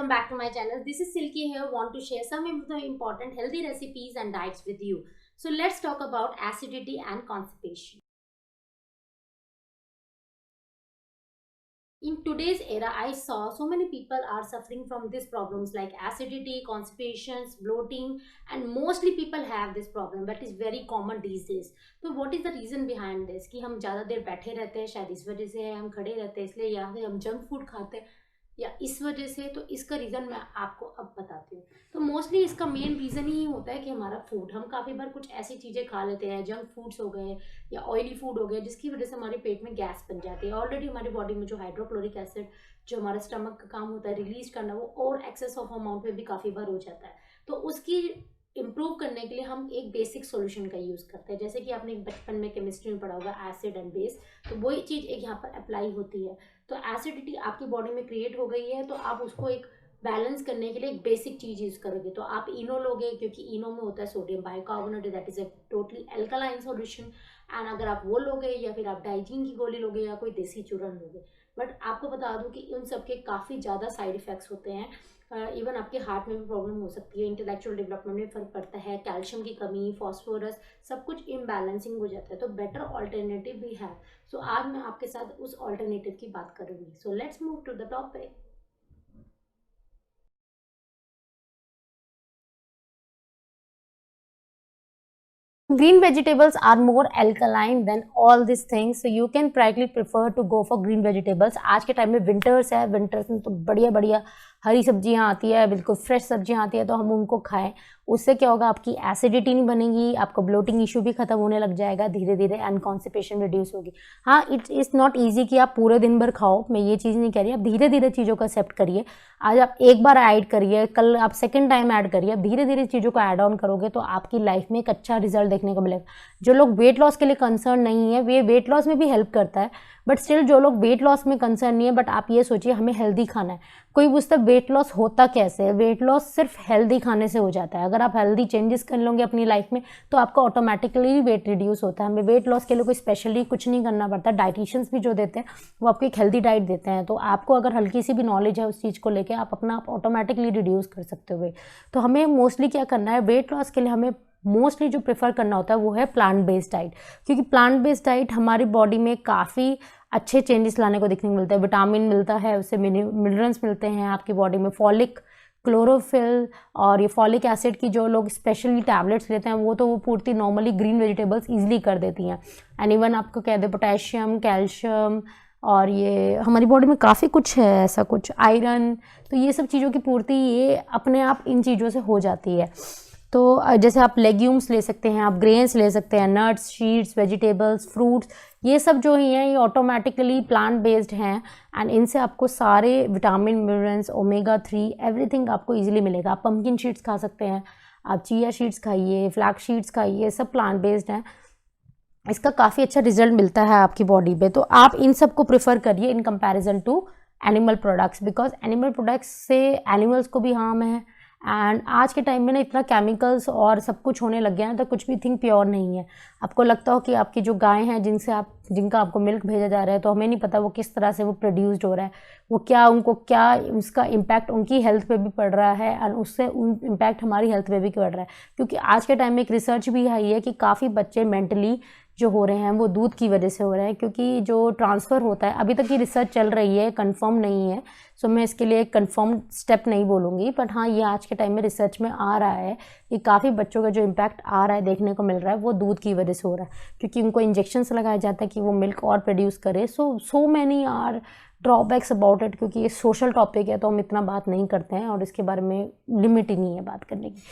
welcome back to my channel. This is Silky here. Want to share some of the important healthy recipes and diets with you. So let's talk about acidity and constipation. In today's era, I saw so many people are suffering from these problems like acidity, constipations, bloating, and mostly people have this problem that is very common these days. तो what is the reason behind this? कि हम ज़्यादा देर बैठे रहते हैं, शायद इस वजह से है, हम खड़े रहते हैं इसलिए, या फिर हम जंक फूड खाते हैं या इस वजह से। तो इसका रीज़न मैं आपको अब बताती हूँ। तो मोस्टली इसका मेन रीज़न ही होता है कि हमारा फूड, हम काफ़ी बार कुछ ऐसी चीज़ें खा लेते हैं, जंक फूड्स हो गए या ऑयली फूड हो गया, जिसकी वजह से हमारे पेट में गैस बन जाती है। ऑलरेडी हमारी बॉडी में जो हाइड्रोक्लोरिक एसिड जो हमारा स्टमक का काम होता है रिलीज करना, वो और एक्सेस ऑफ अमाउंट में भी काफ़ी बार हो जाता है। तो उसकी इम्प्रूव करने के लिए हम एक बेसिक सॉल्यूशन का यूज़ करते हैं। जैसे कि आपने बचपन में केमिस्ट्री में पढ़ा होगा एसिड एंड बेस, तो वही चीज़ एक यहाँ पर अप्लाई होती है। तो एसिडिटी आपकी बॉडी में क्रिएट हो गई है, तो आप उसको एक बैलेंस करने के लिए एक बेसिक चीज़ यूज़ करोगे। तो आप इनो लोगे, क्योंकि इनो में होता है sodium bicarbonate, that is a totally alkaline solution. And अगर आप वो लोगे या फिर आप डाइजीन की गोली लोगे या कोई देसी चूरन लोगे, बट आपको बता दूं कि उन सब के काफ़ी ज़्यादा साइड इफ़ेक्ट्स होते हैं। इवन आपके हार्ट में भी प्रॉब्लम हो सकती है, इंटेलेक्चुअल डेवलपमेंट में फ़र्क पड़ता है, कैल्शियम की कमी, फॉस्फोरस, सब कुछ इम्बैलेंसिंग हो जाता है। तो बेटर ऑल्टरनेटिव भी है। सो आज मैं आपके साथ उस ऑल्टरनेटिव की बात करूँगी। So let's move to the topic. Green vegetables are more alkaline than all these things, so you can practically prefer to go for green vegetables. आज के टाइम में विंटर्स है, विंटर्स में तो बढ़िया बढ़िया हरी सब्जियां आती है, बिल्कुल फ्रेश सब्जियां आती है, तो हम उनको खाएं। उससे क्या होगा, आपकी एसिडिटी नहीं बनेगी, आपका ब्लोटिंग इशू भी खत्म होने लग जाएगा धीरे धीरे, एंड कॉन्स्टिपेशन रिड्यूस होगी। हाँ, इट्स नॉट ईजी कि आप पूरे दिन भर खाओ, मैं ये चीज़ नहीं कह रही। आप धीरे धीरे चीज़ों को एक्सेप्ट करिए। आज आप एक बार ऐड करिए, कल आप सेकेंड टाइम ऐड करिए, धीरे धीरे चीज़ों को ऐड ऑन करोगे तो आपकी लाइफ में एक अच्छा रिजल्ट देखने को मिलेगा। जो लोग वेट लॉस के लिए कंसर्न नहीं है, वे वेट लॉस में भी हेल्प करता है, बट स्टिल जो लोग वेट लॉस में कंसर्न नहीं है, बट आप ये सोचिए हमें हेल्दी खाना है। कोई पूछता है वेट लॉस होता कैसे है? वेट लॉस सिर्फ हेल्दी खाने से हो जाता है। अगर आप हेल्दी चेंजेस कर लोगे अपनी लाइफ में तो आपका ऑटोमेटिकली वेट रिड्यूस होता है। हमें वेट लॉस के लिए कोई स्पेशली कुछ नहीं करना पड़ता। डाइटिशियंस भी जो देते हैं वो आपको एक हेल्दी डाइट देते हैं, तो आपको अगर हल्की सी भी नॉलेज है उस चीज़ को लेकर, आप अपना ऑटोमेटिकली रिड्यूस कर सकते हो वेट। तो हमें मोस्टली क्या करना है, वेट लॉस के लिए हमें मोस्टली जो प्रेफर करना होता है वो है प्लांट बेस्ड डाइट, क्योंकि प्लांट बेस्ड डाइट हमारी बॉडी में काफ़ी अच्छे चेंजेस लाने को देखने को मिलता है। विटामिन मिलता है, उससे मिनरल्स मिलते हैं आपकी बॉडी में, फॉलिक, क्लोरोफिल, और ये फॉलिक एसिड की जो लोग स्पेशली टैबलेट्स लेते हैं वो पूर्ति नॉर्मली ग्रीन वेजिटेबल्स ईजिली कर देती हैं। एंड इवन आपको कह दे पोटेशियम, कैल्शियम, और ये हमारी बॉडी में काफ़ी कुछ है ऐसा कुछ, आयरन, तो ये सब चीज़ों की पूर्ति ये अपने आप इन चीज़ों से हो जाती है। तो जैसे आप लेग्यूम्स ले सकते हैं, आप ग्रेन्स ले सकते हैं, नट्स, सीड्स, वेजिटेबल्स, फ्रूट्स, ये सब जो ही हैं ये ऑटोमेटिकली प्लांट बेस्ड हैं, एंड इनसे आपको सारे विटामिन, मिनरल्स, ओमेगा 3 एवरीथिंग आपको इजीली मिलेगा। आप पम्पकिन सीड्स खा सकते हैं, आप चिया सीड्स खाइए, फ्लैक्स सीड्स खाइए, सब प्लांट बेस्ड हैं। इसका काफ़ी अच्छा रिजल्ट मिलता है आपकी बॉडी पे। तो आप इन सब को प्रेफर करिए in comparison to animal products, because animal products से एनिमल्स को भी हार्म है, एंड आज के टाइम में ना इतना केमिकल्स और सब कुछ होने लग गया है, तो कुछ भी थिंग प्योर नहीं है। आपको लगता हो कि आपकी जो गाय हैं जिनका आपको मिल्क भेजा जा रहा है, तो हमें नहीं पता वो किस तरह से वो प्रोड्यूस्ड हो रहा है, वो क्या उसका इम्पैक्ट उनकी हेल्थ पे भी पड़ रहा है, एंड उससे इम्पैक्ट हमारी हेल्थ पे भी पड़ रहा है। क्योंकि आज के टाइम में एक रिसर्च भी आई है कि काफ़ी बच्चे मेंटली जो हो रहे हैं वो दूध की वजह से हो रहे हैं, क्योंकि जो ट्रांसफ़र होता है, अभी तक ये रिसर्च चल रही है, कंफर्म नहीं है, सो मैं इसके लिए एक कंफर्म स्टेप नहीं बोलूँगी, बट हाँ ये आज के टाइम में रिसर्च में आ रहा है कि काफ़ी बच्चों का जो इम्पैक्ट आ रहा है देखने को मिल रहा है वो दूध की वजह से हो रहा है, क्योंकि उनको इंजेक्शन्स लगाया जाता है कि वो मिल्क और प्रोड्यूस करे। So many are drawbacks about it, क्योंकि ये सोशल टॉपिक है तो हम इतना बात नहीं करते हैं और इसके बारे में लिमिट ही नहीं है बात करने की।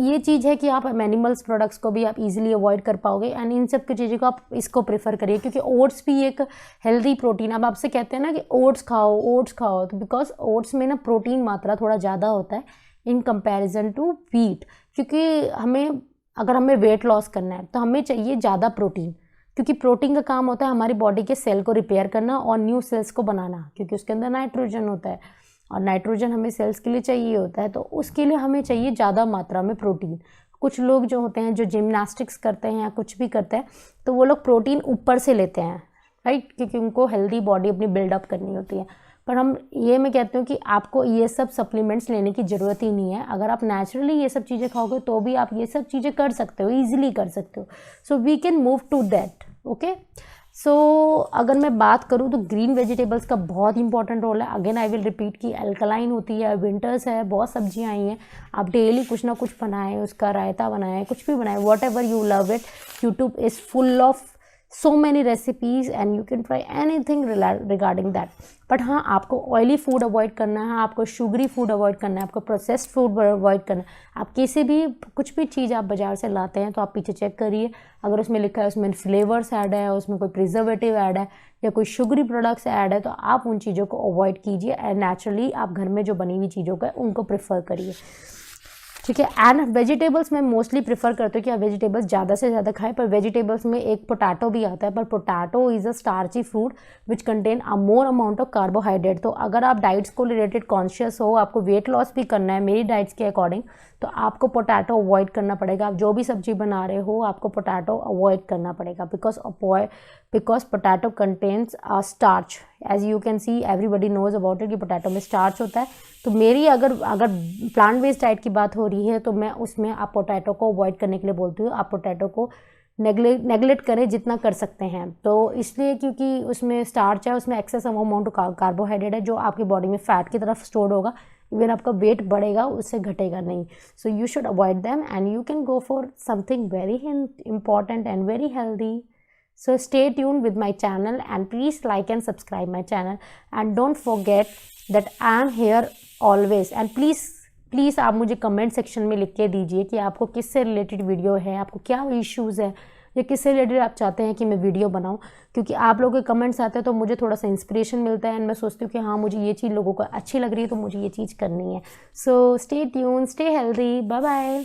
ये चीज़ है कि आप एनिमल्स प्रोडक्ट्स को भी आप इजीली अवॉइड कर पाओगे, एंड इन सब की चीज़ों को आप इसको प्रेफर करिए, क्योंकि ओट्स भी एक हेल्दी प्रोटीन। अब आपसे कहते हैं ना कि ओट्स खाओ, तो बिकॉज ओट्स में ना प्रोटीन मात्रा थोड़ा ज़्यादा होता है इन कंपैरिजन टू व्हीट, क्योंकि अगर हमें वेट लॉस करना है तो हमें चाहिए ज़्यादा प्रोटीन, क्योंकि प्रोटीन का काम होता है हमारी बॉडी के सेल को रिपेयर करना और न्यू सेल्स को बनाना, क्योंकि उसके अंदर नाइट्रोजन होता है, और नाइट्रोजन हमें सेल्स के लिए चाहिए होता है, तो उसके लिए हमें चाहिए ज़्यादा मात्रा में प्रोटीन। कुछ लोग जो होते हैं जो जिम्नास्टिक्स करते हैं या कुछ भी करते हैं, तो वो लोग प्रोटीन ऊपर से लेते हैं, राइट, क्योंकि उनको हेल्दी बॉडी अपनी बिल्डअप करनी होती है। पर मैं कहती हूँ कि आपको ये सब सप्लीमेंट्स लेने की ज़रूरत ही नहीं है। अगर आप नेचुरली ये सब चीज़ें खाओगे तो भी आप ये सब चीज़ें कर सकते हो, ईजिली कर सकते हो। So we can move to that. Okay, so अगर मैं बात करूँ तो ग्रीन वेजिटेबल्स का बहुत इंपॉर्टेंट रोल है। अगेन आई विल रिपीट कि अल्कलाइन होती है, विंटर्स है, बहुत सब्जियां आई हैं, आप डेली कुछ ना कुछ बनाएं, उसका रायता बनाएं, कुछ भी बनाएं, what ever you love it. YouTube is full of so many recipes and you can try anything regarding that। But हाँ, आपको ऑयली फूड अवॉइड करना है, आपको शुगरी फूड अवॉइड करना है, आपको प्रोसेस्ड फूड अवॉइड करना है। आप किसी भी कुछ भी चीज़ आप बाज़ार से लाते हैं तो आप पीछे चेक करिए, अगर उसमें लिखा है उसमें फ्लेवर्स ऐड है, उसमें कोई प्रिजर्वेटिव ऐड है या कोई शुगरी प्रोडक्ट्स ऐड है, तो आप उन चीज़ों को अवॉइड कीजिए एंड नेचुरली आप घर में जो बनी हुई चीज़ों का उनको प्रेफर करिए, ठीक है। एंड वेजिटेबल्स में मोस्टली प्रेफर करते हो कि आप वेजिटेबल्स ज़्यादा से ज़्यादा खाएं, पर वेजिटेबल्स में एक पोटैटो भी आता है, पर potato is a starchy food which contain a more amount of carbohydrate. तो अगर आप डाइट्स को रिलेटेड कॉन्शियस हो, आपको वेट लॉस भी करना है मेरी डाइट्स के अकॉर्डिंग, तो आपको पोटैटो अवॉइड करना पड़ेगा। आप जो भी सब्जी बना रहे हो आपको पोटैटो अवॉइड करना पड़ेगा, because potato contains starch. As you can see, everybody knows about it कि पोटैटो में स्टार्च होता है। तो मेरी अगर प्लांट बेस्ड डाइट की बात हो रही है तो मैं उसमें आप पोटैटो को अवॉइड करने के लिए बोलती हूँ। आप पोटैटो को नेगलेक्ट करें जितना कर सकते हैं, तो इसलिए क्योंकि उसमें स्टार्च है, उसमें एक्सेस अमाउंट कार्बोहाइड्रेट है जो आपकी बॉडी में फैट की तरफ स्टोर्ड होगा। इवन आपका वेट बढ़ेगा, उससे घटेगा नहीं। So you should avoid them and you can go for something very important and very healthy. So stay tuned with my channel and please like and subscribe my channel and don't forget that I am here always। and please आप मुझे comment section में लिख के दीजिए कि आपको किससे related video है, आपको क्या इश्यूज़ है या किससे रिलेटेड आप चाहते हैं कि मैं वीडियो बनाऊं, क्योंकि आप लोगों के कमेंट्स आते हैं तो मुझे थोड़ा सा इंस्पिरेशन मिलता है एंड मैं सोचती हूँ कि हाँ, मुझे ये चीज़ लोगों को अच्छी लग रही है तो मुझे ये चीज़ करनी है। So stay tune, stay healthy, bye bye.